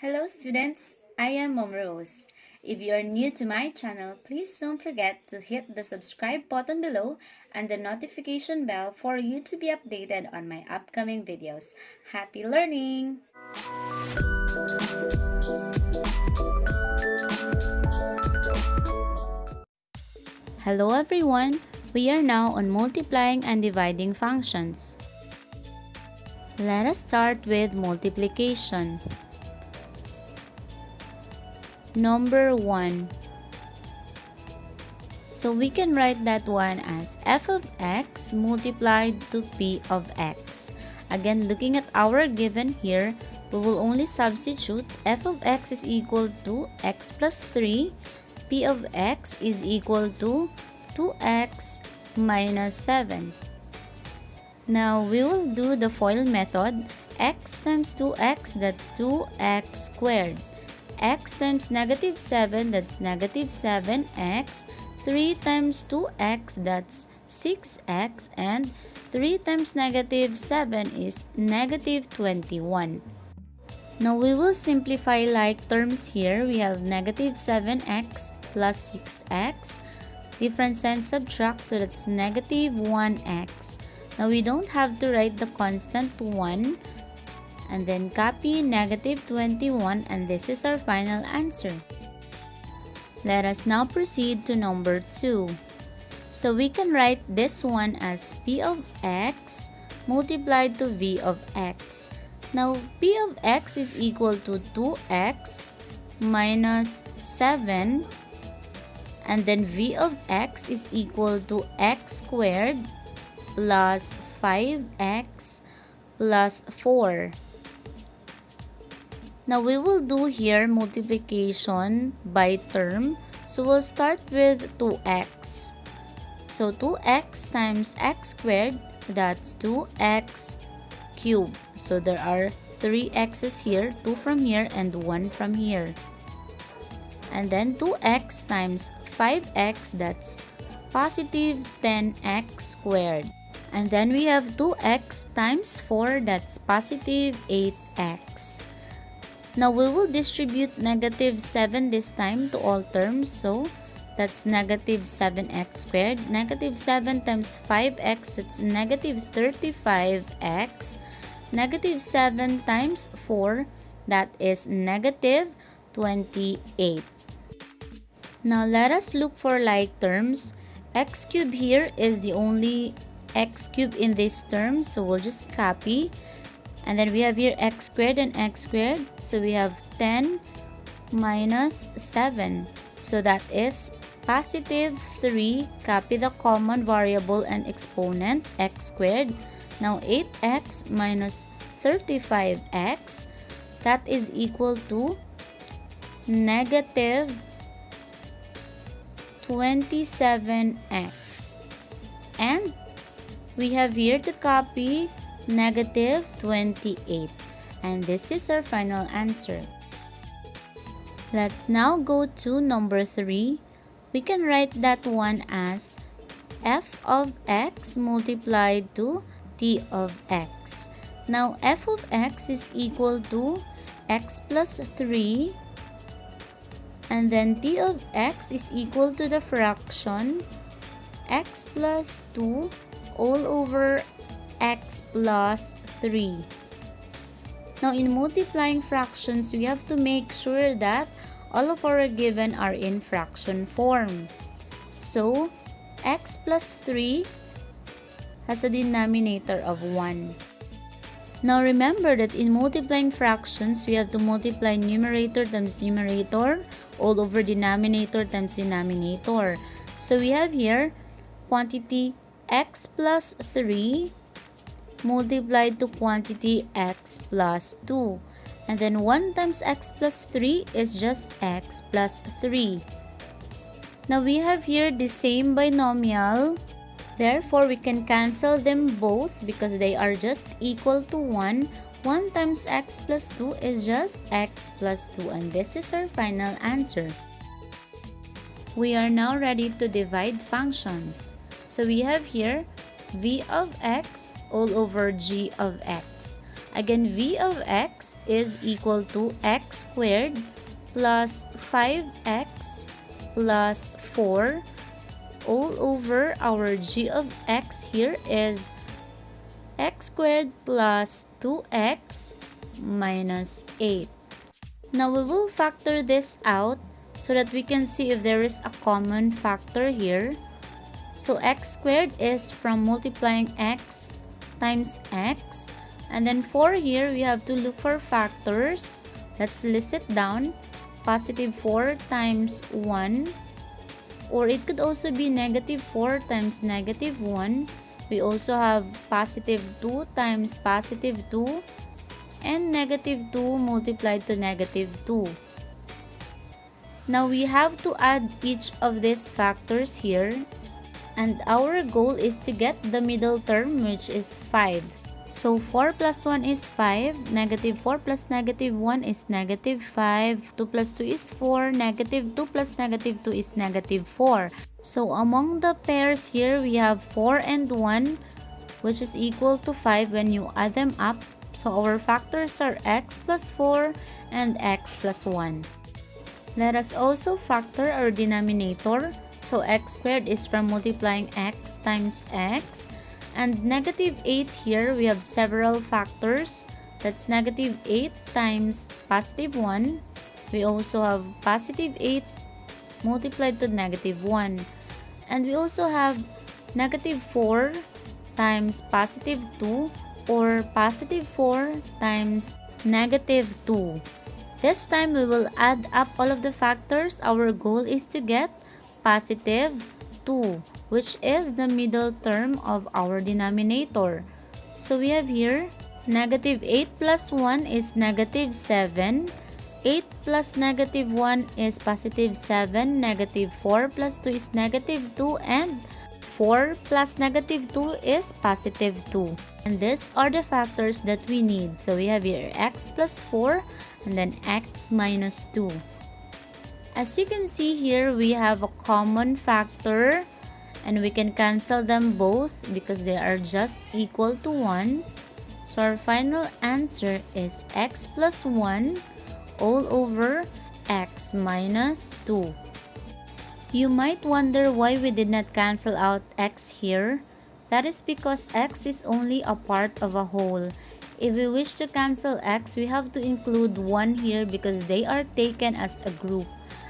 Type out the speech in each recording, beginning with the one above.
Hello students, I am Mom Rose. If you are new to my channel, please don't forget to hit the subscribe button below and the notification bell for you to be updated on my upcoming videos. Happy learning! Hello everyone! We are now on multiplying and dividing functions. Let us start with multiplication. Number 1. So we can write that one as f of x multiplied to p of x. Again, looking at our given here, we will only substitute f of x is equal to x plus 3, p of x is equal to 2x minus 7. Now we will do the FOIL method. X times 2x, that's 2x squared. X times negative 7, that's negative 7x. 3 times 2x, that's 6x. And 3 times negative 7 is negative 21. Now we will simplify like terms here. We have negative 7x plus 6x. Different sign subtract, so that's negative 1x. Now we don't have to write the constant 1. And then copy negative 21, and this is our final answer. Let us now proceed to number 2. So we can write this one as p of x multiplied to v of x. Now p of x is equal to 2x minus 7, and then v of x is equal to x squared plus 5x plus 4. Now we will do here multiplication by term. So we'll start with 2x. So 2x times x squared, that's 2x cubed. So there are 3 x's here, 2 from here and 1 from here. And then 2x times 5x, that's positive 10x squared. And then we have 2x times 4, that's positive 8x. Now we will distribute negative 7 this time to all terms. So that's negative 7x squared. Negative 7 times 5x, that's negative 35x. Negative 7 times 4, that is negative 28. Now let us look for like terms. X cubed here is the only x cubed in this term, so we'll just copy. And then we have here x squared and x squared. So we have 10 minus 7. So that is positive 3. Copy the common variable and exponent, x squared. Now 8x minus 35x. That is equal to negative 27x. And we have here to copy negative 28, and this is our final answer. Let's now go to number 3. We can write that one as f of x multiplied to t of x. Now f of x is equal to x plus 3, and then t of x is equal to the fraction x plus 2 all over x plus 3. Now in multiplying fractions, we have to make sure that all of our given are in fraction form. So x plus 3 has a denominator of 1. Now remember that in multiplying fractions, we have to multiply numerator times numerator all over denominator times denominator. So we have here quantity x plus 3 multiplied to quantity x plus 2. And then 1 times x plus 3 is just x plus 3. Now we have here the same binomial. Therefore, we can cancel them both because they are just equal to 1. 1 times x plus 2 is just x plus 2. And this is our final answer. We are now ready to divide functions. So we have here v of x all over g of x. Again, v of x is equal to x squared plus 5x plus 4 all over our g of x here is x squared plus 2x minus 8. Now we will factor this out so that we can see if there is a common factor here. So x squared is from multiplying x times x. And then 4 here, we have to look for factors. Let's list it down. Positive 4 times 1. Or it could also be negative 4 times negative 1. We also have positive 2 times positive 2. And negative 2 multiplied to negative 2. Now we have to add each of these factors here. And our goal is to get the middle term, which is 5. So 4 plus 1 is 5, negative 4 plus negative 1 is negative 5, 2 plus 2 is 4, negative 2 plus negative 2 is negative 4. So among the pairs here, we have 4 and 1, which is equal to 5 when you add them up. So our factors are x plus 4 and x plus 1. Let us also factor our denominator. So x squared is from multiplying x times x. And negative 8 here, we have several factors. That's negative 8 times positive 1. We also have positive 8 multiplied to negative 1. And we also have negative 4 times positive 2 or positive 4 times negative 2. This time we will add up all of the factors. Our goal is to get positive 2, which is the middle term of our denominator. So we have here negative 8 plus 1 is negative 7. 8 plus negative 1 is positive 7. Negative 4 plus 2 is negative 2. And 4 plus negative 2 is positive 2. And these are the factors that we need. So we have here x plus 4 and then x minus 2. As you can see here, we have a common factor and we can cancel them both because they are just equal to 1. So our final answer is x plus 1 all over x minus 2. You might wonder why we did not cancel out x here. That is because x is only a part of a whole. If we wish to cancel x, we have to include 1 here because they are taken as a group.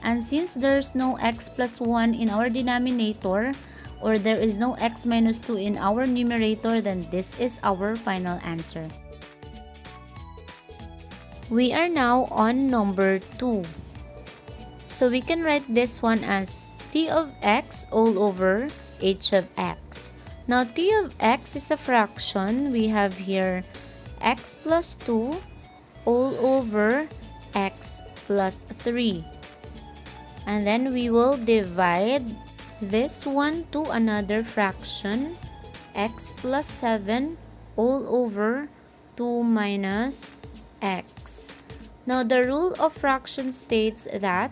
And since there's no x plus 1 in our denominator, or there is no x minus 2 in our numerator, then this is our final answer. We are now on number 2. So we can write this one as t of x all over h of x. Now t of x is a fraction. We have here x plus 2 all over x plus 3. And then we will divide this one to another fraction, x plus 7 all over 2 minus x. Now the rule of fraction states that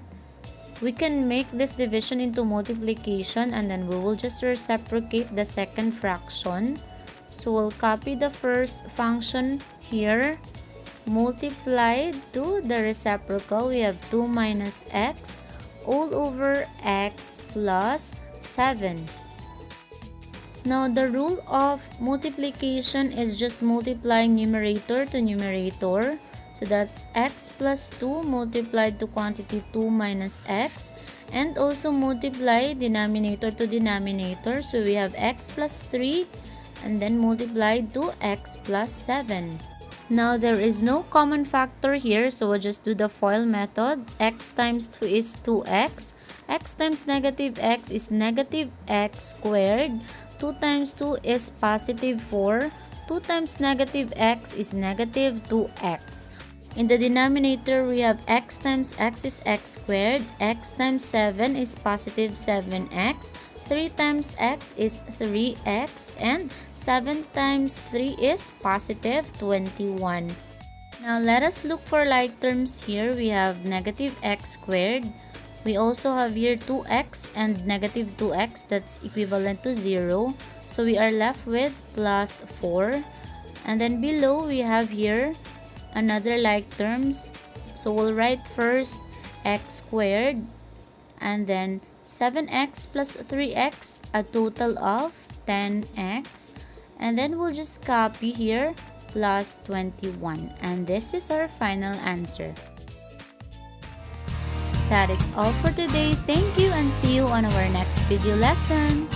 we can make this division into multiplication and then we will just reciprocate the second fraction. So we'll copy the first function here, multiplied to the reciprocal. We have 2 minus x all over x plus 7. Now the rule of multiplication is just multiplying numerator to numerator. So that's x plus 2 multiplied to quantity 2 minus x, and also multiply denominator to denominator. So we have x plus 3 and then multiplied to x plus 7. Now there is no common factor here, so we'll just do the FOIL method. X times 2 is 2x. X times negative x is negative x squared. 2 times 2 is positive 4. 2 times negative x is negative 2x. In the denominator, we have x times x is x squared. X times 7 is positive 7x. 3 times x is 3x, and 7 times 3 is positive 21. Now let us look for like terms here. We have negative x squared. We also have here 2x and negative 2x, that's equivalent to 0. So we are left with plus 4. And then below we have here another like terms. So we'll write first x squared and then 7x plus 3x, a total of 10x. And then we'll just copy here plus 21. And this is our final answer. That is all for today. Thank you and see you on our next video lesson.